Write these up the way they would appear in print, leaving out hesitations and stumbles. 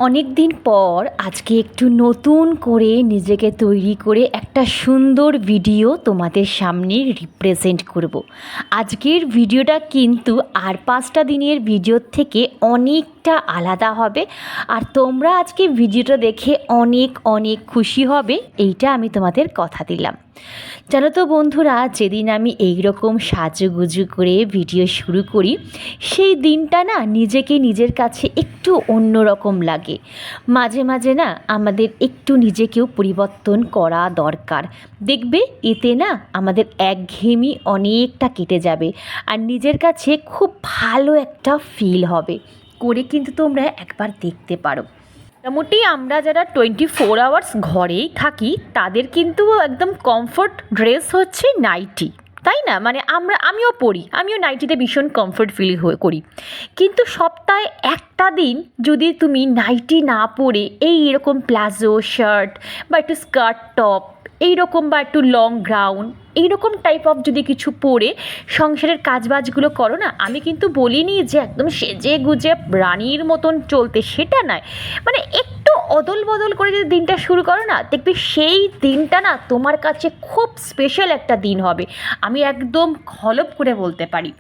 অনেক দিন পর আজকে একটু নতুন করে নিজেকে তৈরি করে একটা সুন্দর ভিডিও তোমাদের সামনে রিপ্রেজেন্ট করব। আজকের ভিডিওটা কিন্তু আর 5টা দিনের ভিডিওর থেকে অনেকটা আলাদা হবে, আর তোমরা আজকে ভিডিওটা দেখে অনেক অনেক খুশি হবে, এইটা আমি তোমাদের কথা দিলাম। জানো তো বন্ধুরা, যেদিন আমি এই রকম সাজুগুজু করে ভিডিও শুরু করি সেই দিনটা না নিজেকে নিজের কাছে একটু অন্যরকম লাগে। মাঝে মাঝে না আমাদের একটু নিজেকেও পরিবর্তন করা দরকার। দেখবে এতে না আমাদের একঘেয়েমি অনেকটা কেটে যাবে, আর নিজের কাছে খুব ভালো একটা ফিল হবে। করে কিন্তু তোমরা একবার দেখতে পারো। মোটামুটি আমরা যারা 24 আওয়ার্স ঘরেই থাকি তাদের কিন্তু একদম কমফোর্ট ড্রেস হচ্ছে নাইটি, তাই না? মানে আমিও পরি, আমিও নাইটিতে ভীষণ কমফোর্ট ফিল করি। কিন্তু সপ্তাহে একটা দিন যদি তুমি নাইটি না পরে এরকম প্লাজো শার্ট বা একটু স্কার্ট টপ এইরকম বা একটু লং গাউন এইরকম টাইপ অফ যদি কিছু পরে সংসারের কাজবাজগুলো করো না, আমি কিন্তু বলিনি যে একদম সেজে গুজে রানীর মতন চলতে, সেটা নয়। মানে একটু অদল বদল করে যদি দিনটা শুরু করো না, দেখবে সেই দিনটা না তোমার কাছে খুব স্পেশাল একটা দিন হবে। আমি একদম হলফ করে বলতে পারি।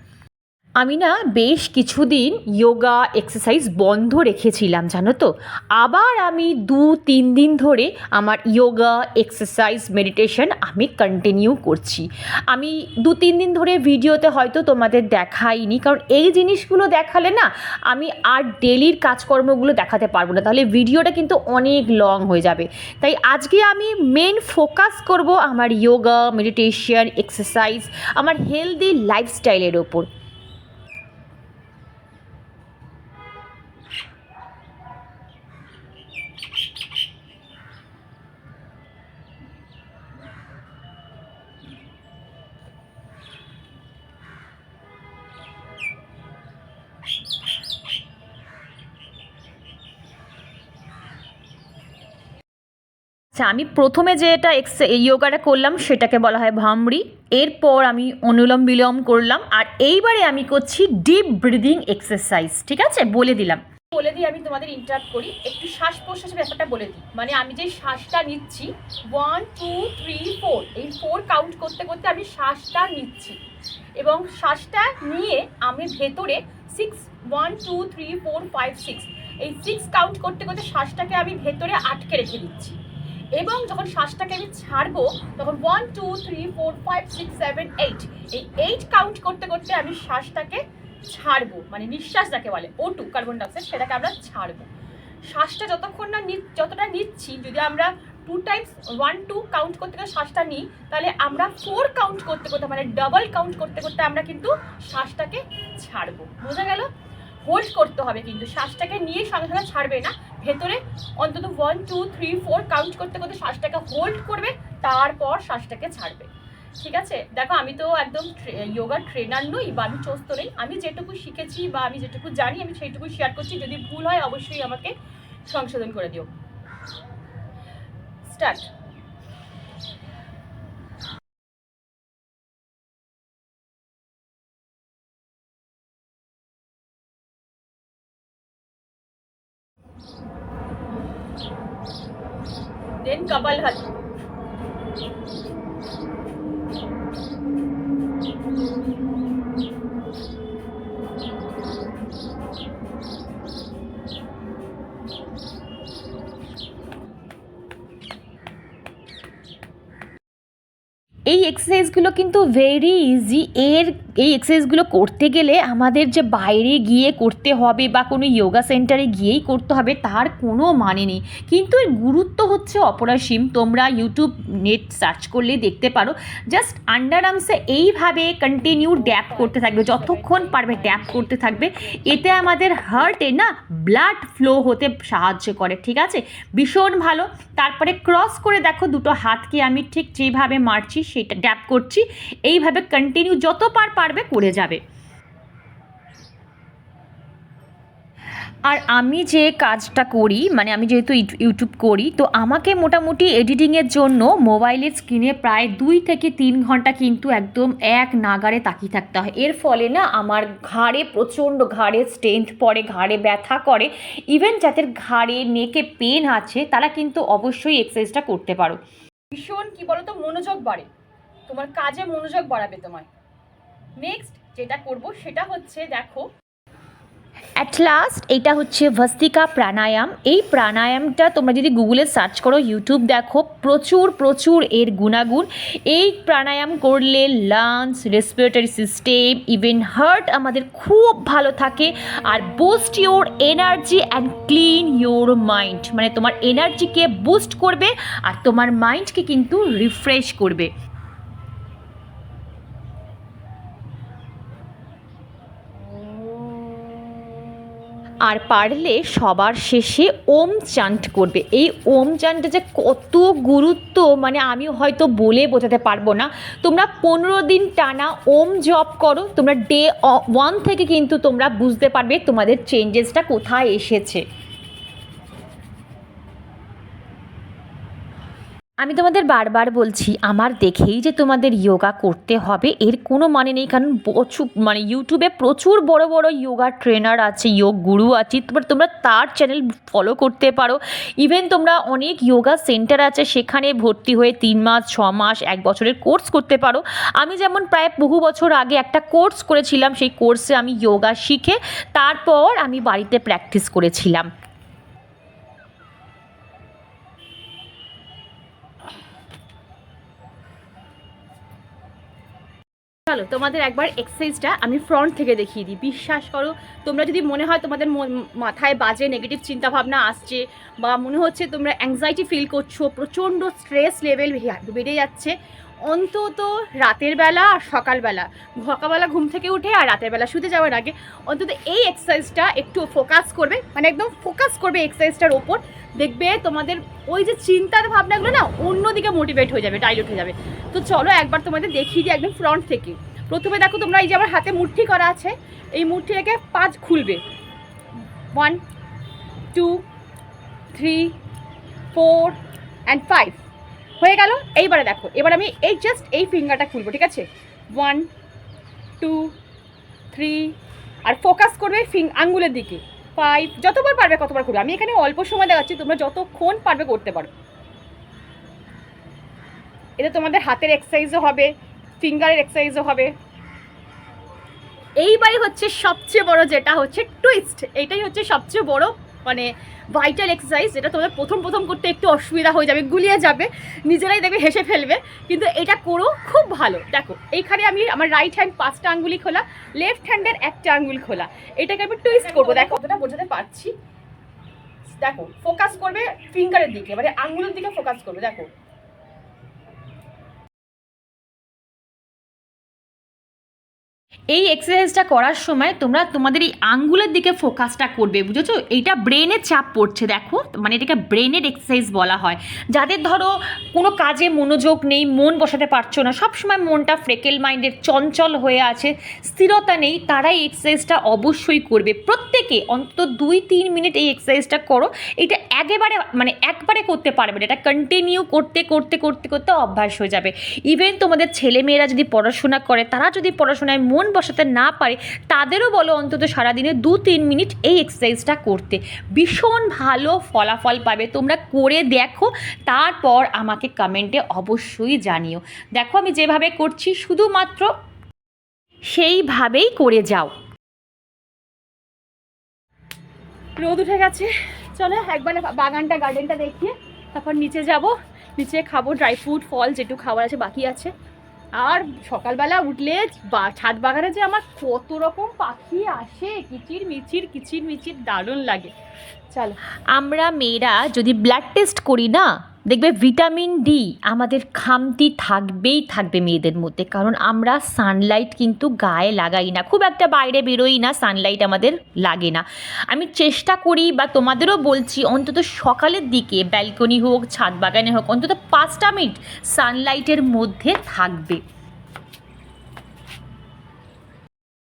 আমি না বেশ কিছুদিন যোগা এক্সারসাইজ বন্ধ রেখেছিলাম, জানো তো। আবার আমি 2-3 দিন ধরে আমার যোগা এক্সারসাইজ মেডিটেশন আমি কন্টিনিউ করছি। আমি 2-3 দিন ধরে ভিডিওতে হয়তো তোমাদের দেখাইনি, কারণ এই জিনিসগুলো দেখালে না আমি আর ডেলির কাজকর্মগুলো দেখাতে পারবো না, তাহলে ভিডিওটা কিন্তু অনেক লং হয়ে যাবে। তাই আজকে আমি মেন ফোকাস করব আমার যোগা মেডিটেশন এক্সারসাইজ, আমার হেলদি লাইফস্টাইলের ওপর। আচ্ছা, আমি প্রথমে যেটা যোগাটা করলাম সেটাকে বলা হয় ভামরি। এরপর আমি অনুলোম বিলোম করলাম, আর এইবারে আমি করছি ডিপ ব্রিদিং এক্সারসাইজ। ঠিক আছে, বলে দিলাম। বলে দিই, আমি তোমাদের ইন্টারাপ্ট করি, একটু শ্বাস প্রশ্বাসের ব্যাপারটা বলে দিই। মানে আমি যে শ্বাসটা নিচ্ছি 1 2 3 4, এই 4 কাউন্ট করতে করতে আমি শ্বাসটা নিচ্ছি, এবং শ্বাসটা নিয়ে আমি ভেতরে 6 1 2 3 4 5 6, এই 6 কাউন্ট করতে করতে শ্বাসটাকে আমি ভেতরে আটকে রেখে দিচ্ছি। এবং যখন শ্বাসটাকে আমি ছাড়বো তখন 1 2 3 4 5 6 7 8, এই 8 কাউন্ট করতে করতে আমি শ্বাসটাকে ছাড়বো, মানে নিঃশ্বাস যাকে বলে O2 কার্বন ডাইঅক্সাইড, সেটাকে আমরা ছাড়বো। শ্বাসটা যতক্ষণ না যতটা নিচ্ছি, যদি আমরা 2 টাইমস 1 2 কাউন্ট করতে করতে শ্বাসটা নিই, তাহলে আমরা 4 কাউন্ট করতে করতে মানে ডাবল কাউন্ট করতে করতে আমরা কিন্তু শ্বাসটাকে ছাড়বো। বোঝা গেল? হোল্ড করতে হবে, কিন্তু শ্বাসটাকে নিয়ে সঙ্গে সঙ্গে ছাড়বে না, ভেতরে অন্তত 1 2 3 4 কাউন্ট করতে করতে শ্বাসটাকে হোল্ড করবে, তারপর শ্বাসটাকে ছাড়বে। ঠিক আছে? দেখো, আমি তো একদম যোগা ট্রেনার নই বা আমি চোস্ত নেই, আমি যেটুকু শিখেছি বা আমি যেটুকু জানি আমি সেইটুকু শেয়ার করছি। যদি ভুল হয় অবশ্যই আমাকে সংশোধন করে দিও। স্টার্ট। দেন কপালভাতি। এই এক্সারসাইজগুলো কিন্তু ভেরি ইজি। এই এক্সারসাইজগুলো করতে গেলে আমাদের যে বাইরে গিয়ে করতে হবে বা কোনো যোগা সেন্টারে গিয়েই করতে হবে তার কোনো মানে নেই, কিন্তু এর গুরুত্ব হচ্ছে অপরিসীম। তোমরা ইউটিউব নেট সার্চ করলে দেখতে পারো। জাস্ট আন্ডার আর্মসে এইভাবে কন্টিনিউ ড্যাপ করতে থাকবে, যতক্ষণ পারবে ড্যাপ করতে থাকবে। এতে আমাদের হার্টে না ব্লাড ফ্লো হতে সাহায্য করে। ঠিক আছে, ভীষণ ভালো। তারপরে ক্রস করে দেখো, দুটো হাতকে আমি ঠিক যেভাবে মারছি সেটা ড্যাপ করছি, এইভাবে কন্টিনিউ যতবার পারবে করে যাবে। আর আমি যে কাজটা করি, মানে আমি যেহেতু ইউটিউব করি, তো আমাকে মোটামুটি এডিটিংয়ের জন্য মোবাইলের স্ক্রিনে প্রায় 2 থেকে 3 ঘন্টা কিন্তু একদম এক নাগাড়ে তাকিয়ে থাকতে হয়। এর ফলে না আমার ঘাড়ে প্রচণ্ড ঘাড়ে স্ট্রেন্থ পড়ে, ঘাড়ে ব্যথা করে। ইভেন যাদের ঘাড়ে নেকে পেন আছে তারা কিন্তু অবশ্যই এক্সারসাইজটা করতে পারো। ভীষণ কী বলো তো, মনোযোগ বাড়ে, তোমার কাজে মনোযোগ বাড়াবে তোমার। নেক্সট যেটা করব সেটা হচ্ছে, দেখো অ্যাট লাস্ট এটা হচ্ছে ভস্ত্রিকা প্রাণায়াম। এই প্রাণায়ামটা তোমরা যদি গুগলে সার্চ করো, ইউটিউব দেখো, প্রচুর প্রচুর এর গুণাগুণ। এই প্রাণায়াম করলে lungs, respiratory system, even heart আমাদের খুব ভালো থাকে। আর boost your energy and clean your mind, মানে তোমার এনার্জিকে বুস্ট করবে আর তোমার মাইন্ডকে কিন্তু রিফ্রেশ করবে। আর পারলে সবার শেষে ওম চান্ট করবে। এই ওম চান্টে যে কত গুরুত্ব, মানে আমি হয়তো বলে বোঝাতে পারবো না। তোমরা 15 দিন টানা ওম জপ করো, তোমরা ডে 1 থেকে কিন্তু তোমরা বুঝতে পারবে তোমাদের চেঞ্জেসটা কোথায় এসেছে। আমি তোমাদের বারবার বলছি, আমার দেখেই যে তোমাদের যোগা করতে হবে এর কোনো মানে নেই, কারণ মানে ইউটিউবে প্রচুর বড় বড় যোগা ট্রেনার আছে, যোগ গুরু আছে, তোমরা তার চ্যানেল ফলো করতে পারো। ইভেন তোমরা অনেক যোগা সেন্টার আছে, সেখানে ভর্তি হয়ে 3 মাস, 6 মাস, 1 বছরের কোর্স করতে পারো। আমি যেমন প্রায় বহু বছর আগে একটা কোর্স করেছিলাম, সেই কোর্সে আমি যোগা শিখে তারপর আমি বাড়িতে প্র্যাকটিস করেছিলাম। চলো তোমাদের একবার এক্সারসাইজটা আমি ফ্রন্ট থেকে দেখিয়ে দিই। বিশ্বাস করো, তোমরা যদি মনে হয় তোমাদের মাথায় বাজে নেগেটিভ চিন্তাভাবনা আসছে, বা মনে হচ্ছে তোমরা অ্যাংজাইটি ফিল করছো, প্রচণ্ড স্ট্রেস লেভেল বেড়ে যাচ্ছে, অন্তত রাতের বেলা আর সকালবেলা, সকালবেলা ঘুম থেকে উঠে আর রাতের বেলা শুতে যাওয়ার আগে অন্তত এই এক্সারসাইজটা একটু ফোকাস করবে, মানে একদম ফোকাস করবে এক্সারসাইজটার ওপর। দেখবে তোমাদের ওই যে চিন্তার ভাবনাগুলো না অন্যদিকে মোটিভেট হয়ে যাবে, ডাইলুট হয়ে যাবে। তো চলো একবার তোমাদের দেখিয়ে দিই একদম ফ্রন্ট থেকে। প্রথমে দেখো তোমরা এই যে আমার হাতে মুঠি করা আছে, এই মুঠিটাকে 5 খুলবে। 1 2 3 4 and 5 হয়ে গেল। এইবারে দেখো, এবার আমি এই জাস্ট এই ফিঙ্গারটা খুলবো, ঠিক আছে? 1 2 3 আর ফোকাস করবে আঙ্গুলের দিকে। 5, যতবার পারবে কতবার করবে। আমি এখানে অল্প সময় দেখাচ্ছি, তোমরা যতক্ষণ পারবে করতে পারো। এটা তোমাদের হাতের এক্সারসাইজও হবে, ফিঙ্গারের এক্সারসাইজও হবে। এইবারে হচ্ছে সবচেয়ে বড়, যেটা হচ্ছে টুইস্ট। এটাই হচ্ছে সবচেয়ে বড় মানে ভাইটাল এক্সারসাইজ, যেটা তোমাদের প্রথম করতে একটু অসুবিধা হয়ে যাবে, গুলিয়ে যাবে, নিজেরাই দেখবে হেসে ফেলবে, কিন্তু এটা করো খুব ভালো। দেখো এইখানে আমি আমার রাইট হ্যান্ড 5টা আঙ্গুলি খোলা, লেফট হ্যান্ডের 1টা আঙ্গুল খোলা, এটাকে আমি টুইস্ট করবো। দেখো কতটা বোঝাতে পারছি। দেখো ফোকাস করবে ফিঙ্গারের দিকে, মানে আঙ্গুলের দিকে ফোকাস করবে। দেখো এই এক্সারসাইজটা করার সময় তোমরা তোমাদের এই আঙ্গুলের দিকে ফোকাসটা করবে, বুঝেছো? এইটা ব্রেনে চাপ পড়ছে, দেখো, মানে এটাকে ব্রেনের এক্সারসাইজ বলা হয়। যাদের ধরো কোনো কাজে মনোযোগ নেই, মন বসাতে পারছো না, সবসময় মনটা ফ্রেকেল মাইন্ডের, চঞ্চল হয়ে আছে, স্থিরতা নেই, তারা এই এক্সারসাইজটা অবশ্যই করবে। প্রত্যেকে অন্তত 2-3 মিনিট এই এক্সারসাইজটা করো। এটা একবারে করতে পারবে না, এটা কন্টিনিউ করতে করতে করতে করতে অভ্যাস হয়ে যাবে। ইভেন তোমাদের ছেলেমেয়েরা যদি পড়াশোনা করে, তারা যদি পড়াশোনায় মন বসাতে না পারে, তাদেরও বলো অন্তত সারাদিনে 2-3 মিনিট এই এক্সারসাইজটা করতে। ভীষণ ভালো ফলাফল পাবে। তোমরা করে দেখো, তারপর আমাকে কমেন্টে অবশ্যই জানিও। দেখো আমি যেভাবে করছি শুধুমাত্র সেইভাবেই করে যাও। রোদ উঠে গেছে, চলো একবার বাগানটা, গার্ডেনটা দেখিয়ে তারপর নিচে যাব। নিচে খাবো ড্রাই ফ্রুট, ফল যেটুকু খাবার আছে বাকি আছে। আর সকালবেলা উঠলে ছাদ বাগানে যে আমার কত রকম পাখি আসে, কিচির মিচির দারুণ লাগে। চলো, আমরা মেয়েরা যদি ব্লাড টেস্ট করি না, দেখবে ভিটামিন ডি আমাদের খামতি থাকবে মেয়েদের মধ্যে, কারণ আমরা সানলাইট কিন্তু গায়ে লাগাই না, খুব একটা বাইরে বেরোই না, সানলাইট আমাদের লাগে না। আমি চেষ্টা করি, বা তোমাদেরও বলছি, অন্তত সকালের দিকে ব্যালকনি হোক, ছাদ বাগানে হোক, অন্তত 5টা মিনিট সানলাইটের মধ্যে থাকবে।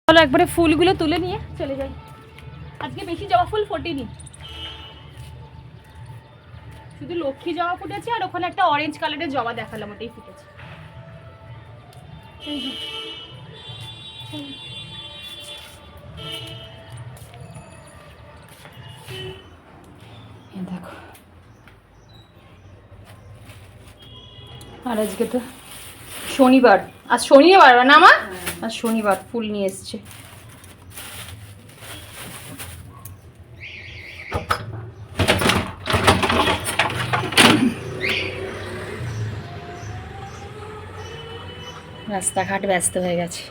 চলো একবারে ফুলগুলো তুলে নিয়ে চলে যাই। আজকে বেশি জবা ফুল ফোটেনি, শুধু লক্ষ্মী জবা ফুটেছে আর ওখানে একটা অরেঞ্জ কালারের জবা দেখালাম, ওটাই ফুটেছে। দেখো, আর আজকে তো শনিবার, আজ শনিবার না আমার, আজ শনিবার, ফুল নিয়ে এসছে। রাস্তাঘাট ব্যস্ত হয়ে গেছে।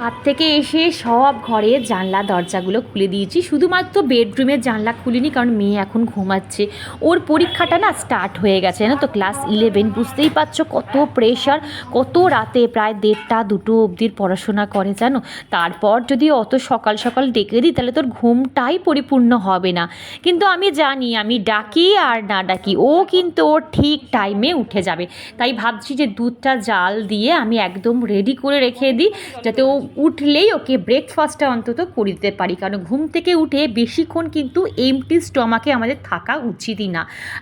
হাত থেকে এসে সব ঘরের জানলা দরজাগুলো খুলে দিয়েছি, শুধুমাত্র বেডরুমের জানলা খুলিনি, কারণ মেয়ে এখন ঘুমাচ্ছে, ওর পরীক্ষাটা না স্টার্ট হয়ে গেছে না তো, ক্লাস 11, বুঝতেই পারছো কত প্রেশার, কত রাতে প্রায় 1:30 2 অবধির পড়াশোনা করে জানো। তারপর যদি অত সকাল সকাল ডেকে দিই তাহলে তোর ঘুমটাই পরিপূর্ণ হবে না। কিন্তু আমি জানি আমি ডাকি আর না ডাকি ও কিন্তু ওর ঠিক টাইমে উঠে যাবে, তাই ভাবছি যে দুধটা জাল দিয়ে আমি একদম রেডি করে রেখে দিই, যাতে ও উঠলেই ওকে ব্রেকফাস্টটা অন্তত করে দিতে পারি, কারণ ঘুম থেকে উঠে বেশিক্ষণ কিন্তু এমটি স্টমাকে আমাদের থাকা উচিতই না।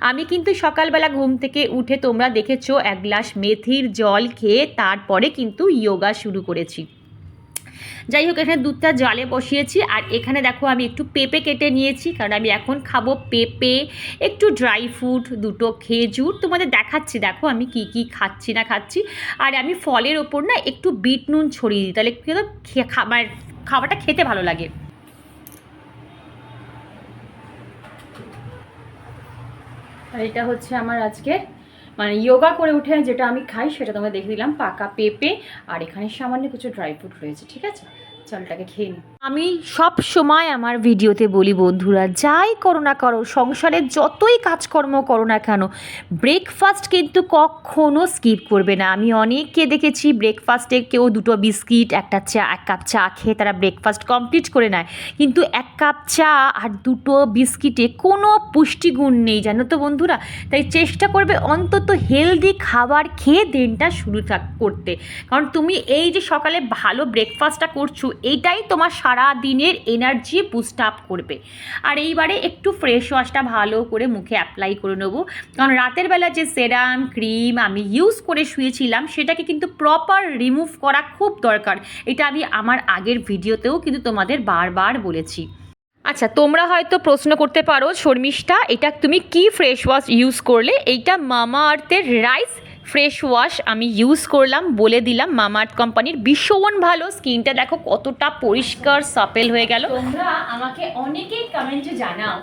আমি কিন্তু সকালবেলা ঘুম থেকে উঠে তোমরা দেখেছো 1 গ্লাস মেথির জল খেয়ে তারপরে কিন্তু যোগা শুরু করেছি। যাই হোক, এখানে দুধটা জলে বসিয়েছি, আর এখানে দেখো আমি একটু পেঁপে কেটে নিয়েছি, কারণ আমি এখন খাবো পেঁপে, একটু ড্রাই ফ্রুট, 2টো খেজুর, তোমাদের দেখাচ্ছি দেখো আমি কি কি খাচ্ছি না খাচ্ছি। আর আমি ফলের ওপর না একটু বিট নুন ছড়িয়ে দিই, তাহলে খাবারটা খেতে ভালো লাগে। আর এটা হচ্ছে আমার আজকে মানে যোগা করে উঠে যেটা আমি খাই সেটা তোমাকে দেখে দিলাম, পাকা পেঁপে, আর এখানে সামান্য কিছু ড্রাই ফ্রুট রয়েছে। ঠিক আছে, চালটাকে খেয়ে নিই। আমি সব সময় আমার ভিডিওতে বলি বন্ধুরা, যাই করো না করো, সংসারের যতই কাজকর্ম করো না কেন, ব্রেকফাস্ট কিন্তু কখনো স্কিপ করবে না। আমি অনেককে দেখেছি ব্রেকফাস্টে কেউ 2টো বিস্কিট, 1 কাপ চা খেয়ে তারা ব্রেকফাস্ট কমপ্লিট করে নেয়, কিন্তু 1 কাপ চা আর 2টো বিস্কিটে কোনো পুষ্টিগুণ নেই জানো তো বন্ধুরা। তাই চেষ্টা করবে অন্তত হেলদি খাবার খেয়ে দিনটা শুরু করতে, কারণ তুমি এই যে সকালে ভালো ব্রেকফাস্টটা করছো এইটাই তোমার সারা দিনের এনার্জি বুস্ট আপ করবে। আর এইবারে একটু ফ্রেশ ওয়াশটা ভালো করে মুখে অ্যাপ্লাই করে নেবো, কারণ রাতের বেলা যে সেরাম ক্রিম আমি ইউজ করে শুয়েছিলাম সেটাকে কিন্তু প্রপার রিমুভ করা খুব দরকার। এটা আমি আমার আগের ভিডিওতেও কিন্তু তোমাদের বারবার বলেছি। আচ্ছা, তোমরা হয়তো প্রশ্ন করতে পারো শর্মিষ্ঠা এটা তুমি কি ফ্রেশ ওয়াশ ইউজ করলে? এইটা মামা আর্থের রাইস ফ্রেশ ওয়াশ আমি ইউজ করলাম, বলে দিলাম মামা আর্থ কোম্পানির, ভীষণ ভালো। স্কিনটা দেখো কতটা পরিষ্কার সাপেল হয়ে গেল। তোমরা আমাকে অনেকেই কমেন্টে জানাও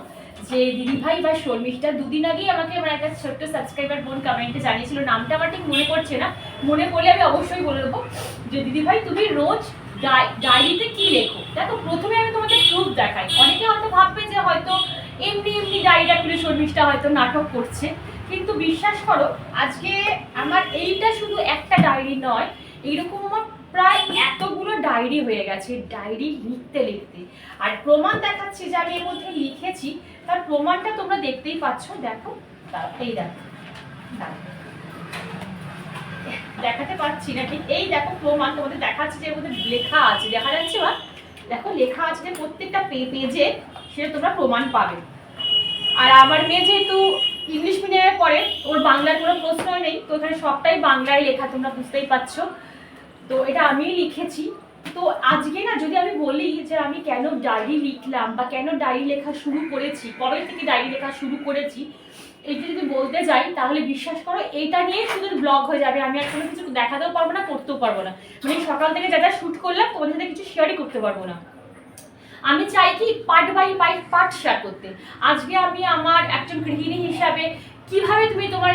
যে দিদিভাই বা শর্মিষ্ঠা, 2 দিন আগেই আমাকে আমার একটা ছোট্ট সাবস্ক্রাইবার বোন কমেন্টে জানিয়েছিল, নামটা আমার ঠিক মনে পড়ছে না, মনে পড়লে আমি অবশ্যই বলে দেবো, যে দিদিভাই তুমি রোজ ডায়েরিতে কি লেখো। দেখো, প্রথমে আমি তোমাকে প্রুফ দেখাই, অনেকে হয়তো ভাববে যে হয়তো এমনি এমনি ডায়েরিটা খুলে শর্মিষ্ঠা হয়তো নাটক করছে, কিন্তু বিশ্বাস করো আজকে আমার এইটা শুধু একটা ডায়েরি নয়, এইরকম আমার প্রায় এতগুলো ডায়েরি হয়ে গেছে, ডায়েরি লিখতে লিখতে। আর প্রমাণ দেখাচ্ছি যে আমি এর মধ্যে লিখেছি, তার প্রমাণটা তোমরা দেখতেই পাচ্ছ। দেখো, এই দেখো, দেখাতে পাচ্ছি না ঠিক, এই দেখো প্রমাণ তোমাদের দেখাচ্ছি, যে এর মধ্যে লেখা আছে, দেখা যাচ্ছে বা দেখো লেখা আছে যে প্রত্যেকটা পেজে, সেটা তোমরা প্রমাণ পাবে। আর আমার মেয়ে যেহেতু ইংলিশ মিডিয়ামে পড়ে, ওর বাংলার কোনো প্রশ্ন নেই, তো এখানে সবটাই বাংলায় লেখা, তোমরা বুঝতেই পারছো। তো এটা আমিই লিখেছি। তো আজকে না যদি আমি বলি যে আমি কেন ডায়েরি লিখলাম বা কেন ডায়েরি লেখা শুরু করেছি, কবে থেকে ডায়েরি লেখা শুরু করেছি, এইটা যদি বলতে যাই তাহলে বিশ্বাস করো এইটা নিয়ে শুধু ব্লগ হয়ে যাবে, আমি আর কোনো কিছু দেখাতেও পারবো না, করতেও পারবো না, মানে সকাল থেকে যা যা শ্যুট করলাম তোমাদের সাথে কিছু শেয়ারই করতে পারবো না। আমি চাই কি পার্ট বাই পার্ট শেয়ার করতে। আজকে আমি আমার একজন গৃহিণী হিসাবে কিভাবে তুমি তোমার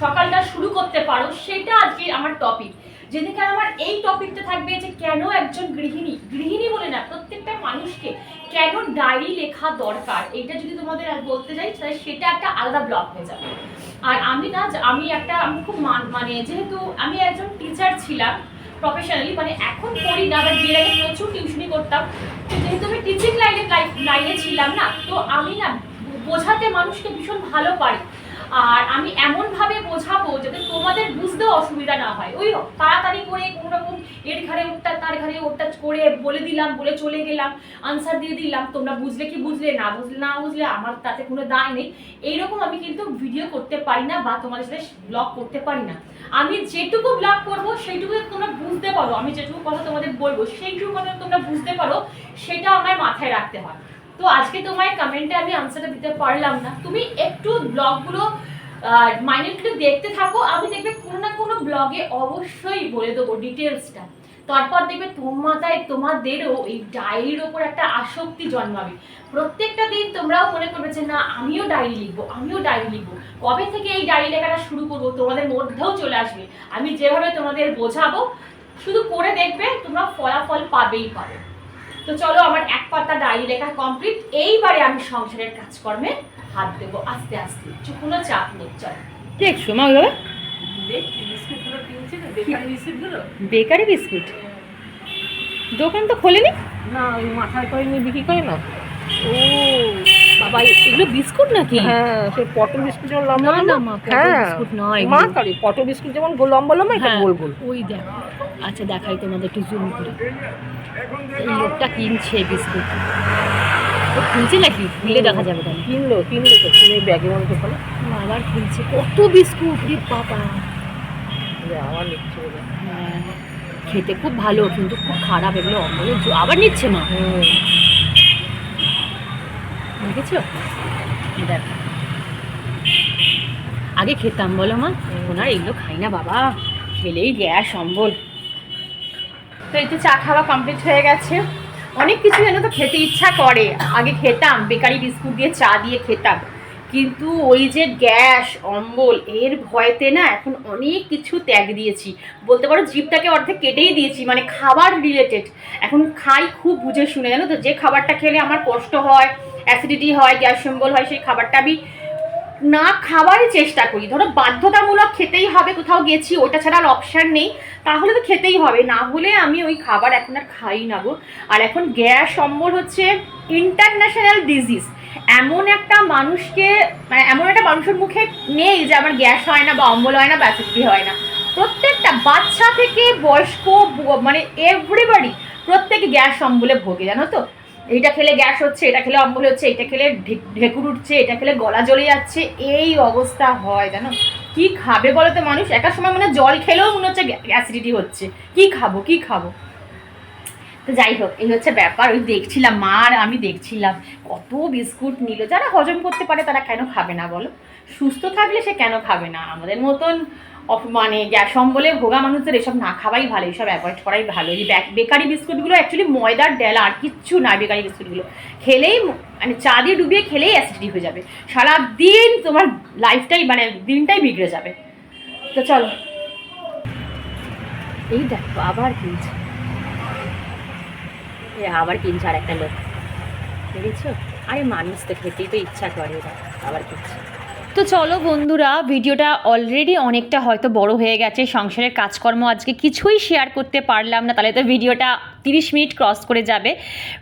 সকালটা শুরু করতে পারো সেটা আজকে আমার টপিক, যেদিকে আমার এই টপিকটা থাকবে যে কেন একজন গৃহিণী বলে না, প্রত্যেকটা মানুষকে কেন ডায়েরি লেখা দরকার, এটা যদি তোমাদের বলতে যাই তাহলে সেটা একটা আলাদা ব্লগ হয়ে যাবে। আর আমি খুব মানে যেহেতু আমি একজন টিচার ছিলাম প্রফেশনালি, মানে এখন করি না, আবার বিয়ের আগে প্রচুর টিউশনি করতাম, তো যেহেতু আমি টিচিং লাইনে ছিলাম না, তো আমি না বোঝাতে মানুষকে ভীষণ ভালো পারি। আর আমি এমনভাবে বোঝাবো যাতে তোমাদের বুঝতেও অসুবিধা না হয়। ওই তাড়াতাড়ি করে কোনো রকম এর ঘাড়ে ওরটা তার ঘাড়ে ওরটা করে বলে দিলাম, বলে চলে গেলাম, আনসার দিয়ে দিলাম, তোমরা বুঝলে কি বুঝলে, না বুঝলে আমার তাতে কোনো দায় নেই। এইরকম আমি কিন্তু ভিডিও করতে পারি না বা তোমাদের সাথে ব্লগ করতে পারি না। আমি যেটুকু ব্লগ করবো সেইটুকু তোমরা বুঝতে পারো, আমি যেটুকু কথা তোমাদের বলবো সেইটুকু কথা তোমরা বুঝতে পারো, সেটা আমার মাথায় রাখতে হয়। তো আজকে তোমার কমেন্টে আমি আনসারটা দিতে পারলাম না, তুমি একটু ব্লগগুলো মাইনিউটলি দেখতে থাকো, আমি দেখবে কোনো না কোনো ব্লগে অবশ্যই বলে দেবো ডিটেলসটা। তারপর দেখবে তোমাদেরও এই ডায়েরির ওপর একটা আসক্তি জন্মাবে। প্রত্যেকটা দিন তোমরাও মনে করবে যে না আমিও ডায়েরি লিখবো। কবে থেকে এই ডায়েরি লেখাটা শুরু করবো তোমাদের মধ্যেও চলে আসবে। আমি যেভাবে তোমাদের বোঝাবো শুধু করে দেখবে, তোমরা ফলাফল পাবে। তো চলো, আমার এক পাতা ডায়েরি লেখা কমপ্লিট। এইবারে আমি সংসারের কাজকর্মে হাত দেবো আস্তে আস্তে, কোনো চাপ নেই। চলো দেখছো মা ওইভাবে বেকারি বিস্কুট দোকান তো খোলেনি না, ওই মাথায় করে নিয়ে বিক্রি করে না। ও বাবা, এগুলো বিস্কুট নাকি? হ্যাঁ, সেই পটল বিস্কুট যেমন লম্বা না, লম্বা। মা, পটল হ্যাঁ, বিস্কুট নয় মা এগুলো। সরি, পটল বিস্কুট যেমন লম্বা লম্বা, এটা হ্যাঁ, গোল গোল। ওই দেখো। আচ্ছা দেখাই তোমাদের একটু জুম করে। এই লোকটা কিনছে বিস্কুট, ও খুলছে নাকি? খুলে দেখা যাবে তাহলে। কিনলো তো, কিনে ব্যাগে মধ্যে ফেলে আবার খুলছে কত বিস্কুট রে বাবা। আমার নিচ্ছে বলে। হ্যাঁ, খেতে খুব ভালো কিন্তু খুব খারাপ এগুলো। অম্বলে আবার নিচ্ছে মা, দেখেছো? দেখো, আগে খেতাম বলো মা, ওনার এগুলো খাই না বাবা, খেলেই গ্যাস অম্বল। তো এই তো চা খাওয়া কমপ্লিট হয়ে গেছে। অনেক কিছু যেন তো খেতে ইচ্ছা করে, আগে খেতাম বেকারি বিস্কুট দিয়ে চা দিয়ে খেতাম, কিন্তু ওই যে গ্যাস অম্বল এর ভয়তে না এখন অনেক কিছু ত্যাগ দিয়েছি, বলতে পারো জিভটাকে অর্ধেক কেটেই দিয়েছি, মানে খাবার রিলেটেড। এখন খাই খুব বুঝে শুনে, জানো তো, যে খাবারটা খেলে আমার কষ্ট হয়, অ্যাসিডিটি হয়, গ্যাস অম্বল হয়, সেই খাবারটা আমি না খাওয়ারই চেষ্টা করি। ধরো বাধ্যতামূলক খেতেই হবে, কোথাও গেছি, ওটা ছাড়া আর অপশান নেই, তাহলে তো খেতেই হবে, না হলে আমি ওই খাবার এখন আর খাই না গো। আর এখন গ্যাস অম্বল হচ্ছে ইন্টারন্যাশনাল ডিজিজ। এমন একটা মানুষের মুখে নেই যে আমার গ্যাস হয় না বা অম্বল হয় না বা অ্যাসিডিটি হয় না। প্রত্যেকটা বাচ্চা থেকে বয়স্ক, মানে এভরিবডি প্রত্যেকে গ্যাস অম্বলে ভোগে, জানো তো। এইটা খেলে গ্যাস হচ্ছে, এটা খেলে অম্বল হচ্ছে, এটা খেলে ঢেকুর উঠছে, এটা খেলে গলা জ্বলে যাচ্ছে, এই অবস্থা হয় জানো। কি খাবে বলো তো মানুষ? একটা সময় মনে জল খেলেও মনে হচ্ছে অ্যাসিডিটি হচ্ছে, কি খাবো। তো যাই হোক, এই হচ্ছে ব্যাপার। ওই দেখছিলাম মা আর আমি দেখছিলাম কত বিস্কুট নিল। যারা হজম করতে পারে তারা কেন খাবে না বলো? সুস্থ থাকলে সে কেন খাবে না? আমাদের মতন মানে গ্যাস অম্বলে ভোগা মানুষদের এসব না খাওয়াই ভালো, এসব অ্যাভয়েড করাই ভালো। এই বেকারি বিস্কুটগুলো অ্যাকচুয়ালি ময়দার ডেলা, আর কিচ্ছু না। বেকারি বিস্কুটগুলো খেলেই, মানে চা দিয়ে ডুবিয়ে খেলেই অ্যাসিডিটি হয়ে যাবে, সারাদিন তোমার লাইফটাই, মানে দিনটাই বিগড়ে যাবে। তো চলো, এই দেখো আবার কিনছে, আবার কিনছে আর একটা লোক, দেখেছো? আরে মানুষ তো খেতেই তো ইচ্ছা করে, আবার কিনছে। তো চলো বন্ধুরা, ভিডিওটা অলরেডি অনেকটা হয়তো বড় হয়ে গেছে। সংসারের কাজকর্ম আজকে কিছুই শেয়ার করতে পারলাম না, তাহলে তো ভিডিওটা 30 মিনিট ক্রস করে যাবে।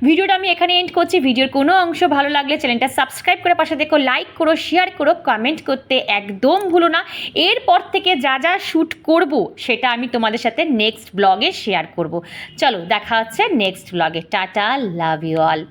ভিডিওটা আমি এখানে এন্ড করছি। ভিডিওর কোনো অংশ ভালো লাগলে চ্যানেলটা সাবস্ক্রাইব করে পাশে দেখো, লাইক করো, শেয়ার করো, কমেন্ট করতে একদম ভুলো না। এরপর থেকে যা যা শ্যুট করব সেটা আমি তোমাদের সাথে নেক্সট ব্লগে শেয়ার করব। চলো দেখা হচ্ছে নেক্সট ব্লগে। Tata, love you all.